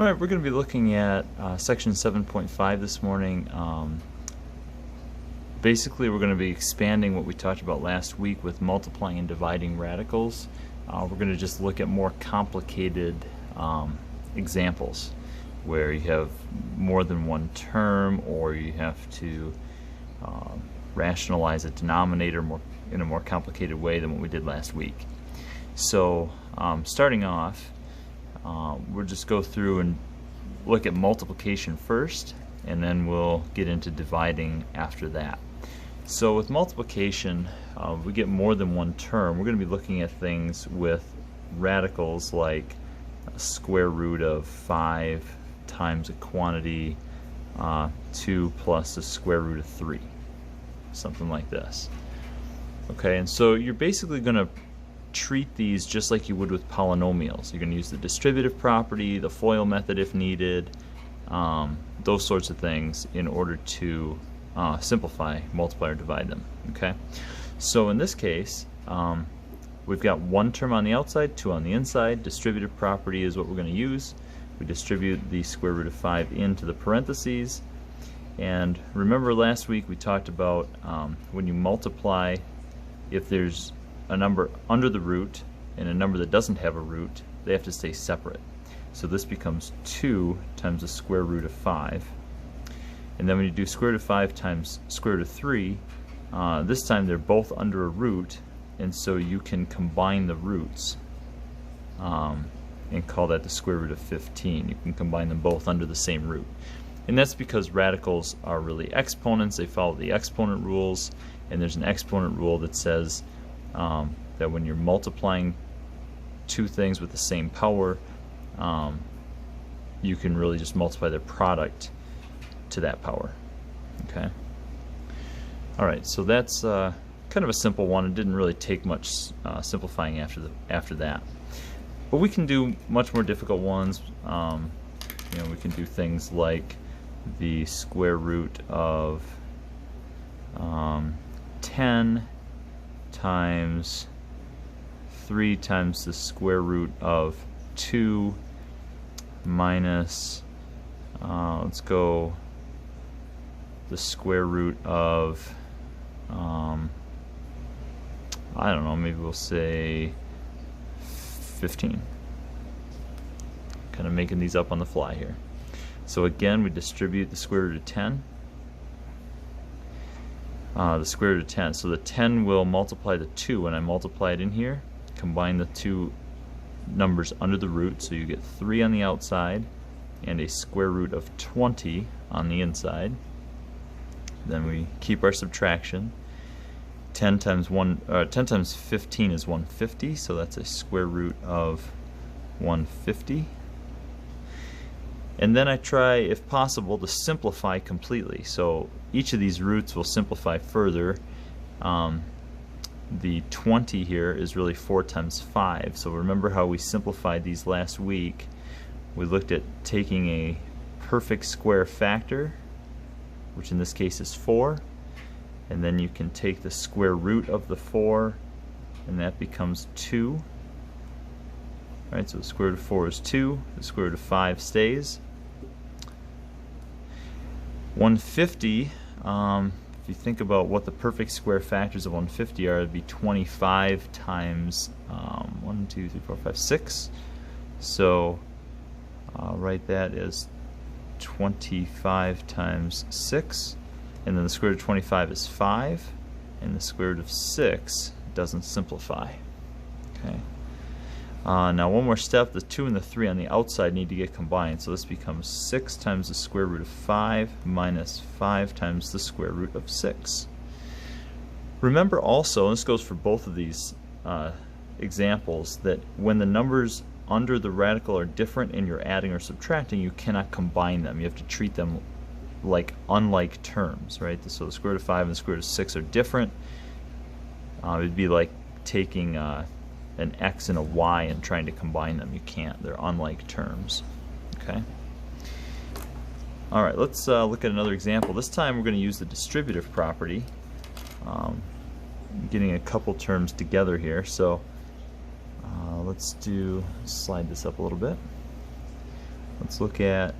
Alright, we're going to be looking at section 7.5 this morning. Basically, we're going to be expanding what we talked about last week with multiplying and dividing radicals. We're going to just look at more complicated examples where you have more than one term, or you have to rationalize a denominator in a more complicated way than what we did last week. So starting off, we'll just go through and look at multiplication first, and then we'll get into dividing after that. So with multiplication, we get more than one term. We're going to be looking at things with radicals like a square root of 5 times a quantity 2 plus the square root of 3, something like this. Okay, and so you're basically going to treat these just like you would with polynomials. You're going to use the distributive property, the FOIL method if needed, those sorts of things in order to simplify, multiply, or divide them. Okay, so in this case, we've got one term on the outside, two on the inside. Distributive property is what we're going to use. We distribute the square root of 5 into the parentheses. And remember last week we talked about when you multiply, if there's a number under the root and a number that doesn't have a root, they have to stay separate. So this becomes 2 times the square root of 5. And then when you do square root of 5 times square root of 3, this time they're both under a root, and so you can combine the roots and call that the square root of 15. You can combine them both under the same root. And that's because radicals are really exponents. They follow the exponent rules, and there's an exponent rule that says that when you're multiplying two things with the same power, you can really just multiply their product to that power. Okay. Alright, so that's kind of a simple one. It didn't really take much simplifying after that. But we can do much more difficult ones. We can do things like the square root of 10 times 3 times the square root of 2 minus, let's go, the square root of, I don't know, maybe we'll say 15. Kind of making these up on the fly here. So again, we distribute the square root of 10. The square root of 10. So the 10 will multiply the 2 when I multiply it in here. Combine the two numbers under the root, so you get 3 on the outside and a square root of 20 on the inside. Then we keep our subtraction. 10 times 15 is 150, so that's a square root of 150. And then I try, if possible, to simplify completely. So each of these roots will simplify further. The 20 here is really 4 times 5. So remember how we simplified these last week. We looked at taking a perfect square factor, which in this case is 4. And then you can take the square root of the 4, and that becomes 2. Alright, so the square root of 4 is 2. The square root of 5 stays. 150, if you think about what the perfect square factors of 150 are, it would be 25 times 1, 2, 3, 4, 5, 6. So write that as 25 times 6. And then the square root of 25 is 5. And the square root of 6 doesn't simplify. Okay. Now one more step, the 2 and the 3 on the outside need to get combined, so this becomes 6 times the square root of 5 minus 5 times the square root of 6. Remember also, and this goes for both of these examples, that when the numbers under the radical are different and you're adding or subtracting, you cannot combine them. You have to treat them like unlike terms, right? So the square root of 5 and the square root of 6 are different. It'd be like taking an x and a y and trying to combine them. You can't. They're unlike terms. Okay. Alright, let's look at another example. This time we're going to use the distributive property. Getting a couple terms together here. So let's slide this up a little bit. let's look at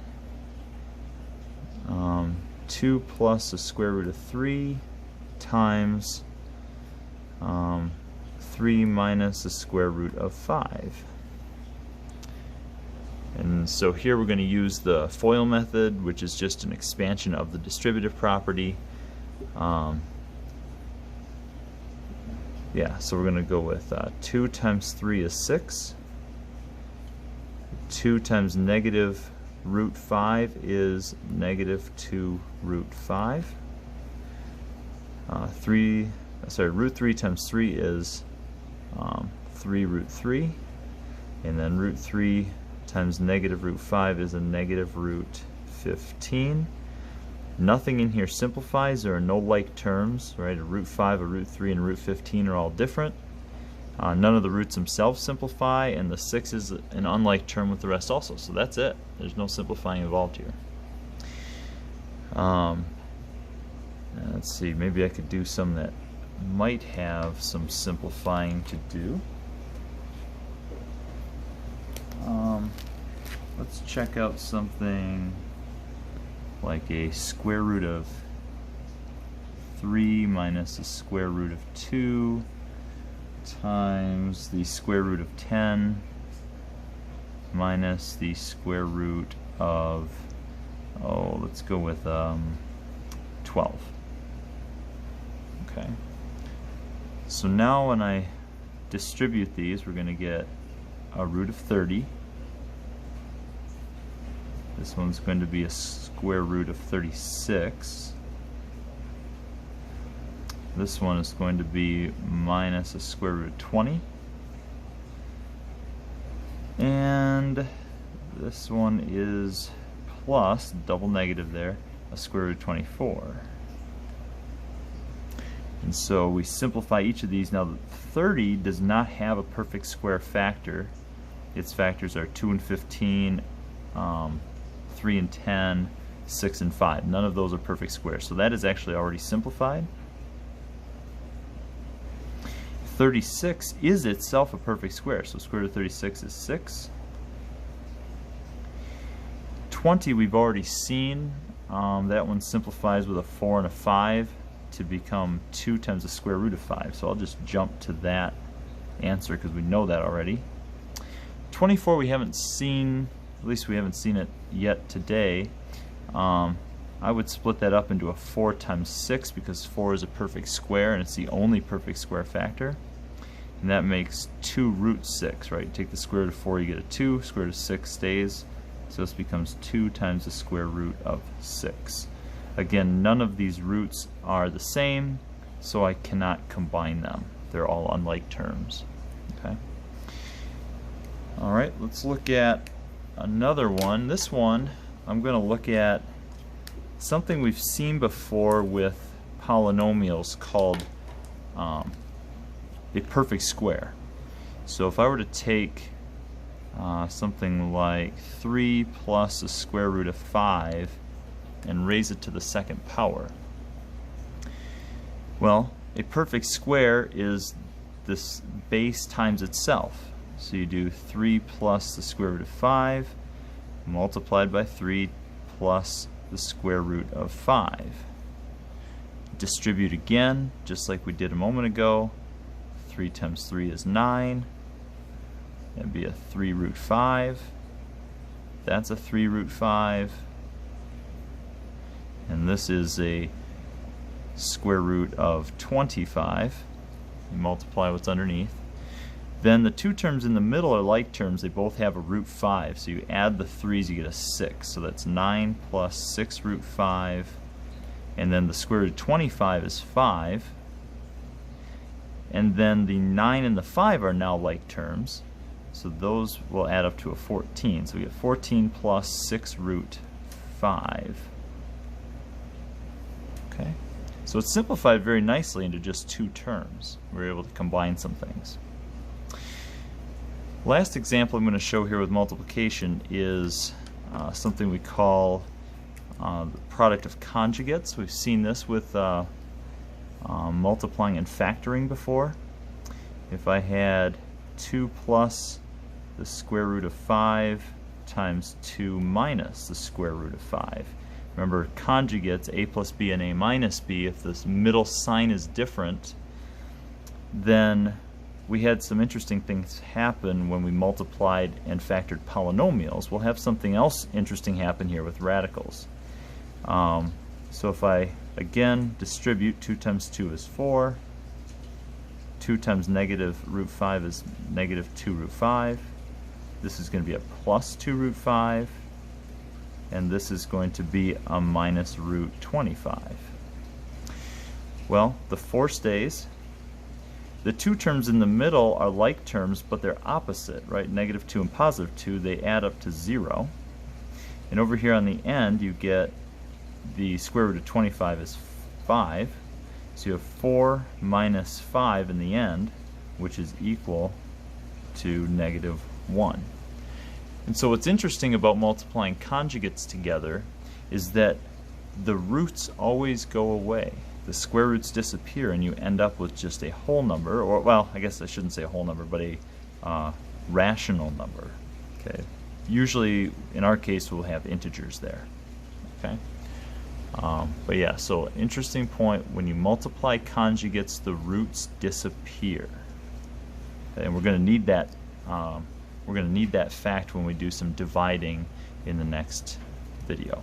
2 plus the square root of 3 times 3 minus the square root of 5. And so here we're going to use the FOIL method, which is just an expansion of the distributive property. Yeah, so we're going to go with 2 times 3 is 6. 2 times negative root 5 is negative 2 root 5. Root 3 times 3 is 3 root 3. And then root 3 times negative root 5 is a negative root 15. Nothing in here simplifies. There are no like terms, right? A root 5, a root 3, and a root 15 are all different. None of the roots themselves simplify, and the 6 is an unlike term with the rest also. So that's it. There's no simplifying involved here. Let's see, maybe I could do some that might have some simplifying to do. Let's check out something like a square root of 3 minus the square root of 2 times the square root of 10 minus the square root of, let's go with 12. Okay. So now when I distribute these, we're going to get a root of 30. This one's going to be a square root of 36. This one is going to be minus a square root of 20. And this one is plus, double negative there, a square root of 24. And so we simplify each of these. Now 30 does not have a perfect square factor. Its factors are 2 and 15, 3 and 10, 6 and 5. None of those are perfect squares. So that is actually already simplified. 36 is itself a perfect square. So square root of 36 is 6. 20 we've already seen. That one simplifies with a 4 and a 5 to become 2 times the square root of 5. So I'll just jump to that answer because we know that already. 24 we haven't seen, at least we haven't seen it yet today. I would split that up into a 4 times 6 because 4 is a perfect square and it's the only perfect square factor. And that makes 2 root 6, right? You take the square root of 4, you get a 2, square root of 6 stays. So this becomes 2 times the square root of 6. Again, none of these roots are the same, so I cannot combine them. They're all unlike terms. Okay. Alright, let's look at another one. This one, I'm going to look at something we've seen before with polynomials called a perfect square. So if I were to take something like 3 plus the square root of 5 and raise it to the second power. Well, a perfect square is this base times itself. So you do 3 plus the square root of 5 multiplied by 3 plus the square root of 5. Distribute again, just like we did a moment ago. 3 times 3 is 9. That'd be a 3 root 5. That's a 3 root 5. And this is a square root of 25. You multiply what's underneath. Then the two terms in the middle are like terms. They both have a root 5. So you add the 3's, you get a 6. So that's 9 plus 6 root 5. And then the square root of 25 is 5. And then the 9 and the 5 are now like terms. So those will add up to a 14. So we get 14 plus 6 root 5. Okay. So it's simplified very nicely into just 2 terms. We're able to combine some things. Last example I'm going to show here with multiplication is something we call the product of conjugates. We've seen this with multiplying and factoring before. If I had 2 plus the square root of 5 times 2 minus the square root of 5. Remember, conjugates, a plus b and a minus b, if this middle sign is different, then we had some interesting things happen when we multiplied and factored polynomials. We'll have something else interesting happen here with radicals. So if I, again, distribute, 2 times 2 is 4. 2 times negative root 5 is negative 2 root 5. This is going to be a plus 2 root 5. And this is going to be a minus root 25. Well, the 4 stays. The 2 terms in the middle are like terms, but they're opposite, right? Negative 2 and positive 2, they add up to 0. And over here on the end, you get the square root of 25 is 5. So you have 4 minus 5 in the end, which is equal to negative 1. And so what's interesting about multiplying conjugates together is that the roots always go away. The square roots disappear and you end up with just a whole number, or, well, I guess I shouldn't say a whole number, but a rational number. Okay. Usually, in our case, we'll have integers there. Okay. But yeah, so interesting point, when you multiply conjugates, the roots disappear. Okay, and we're going to need that. We're going to need that fact when we do some dividing in the next video.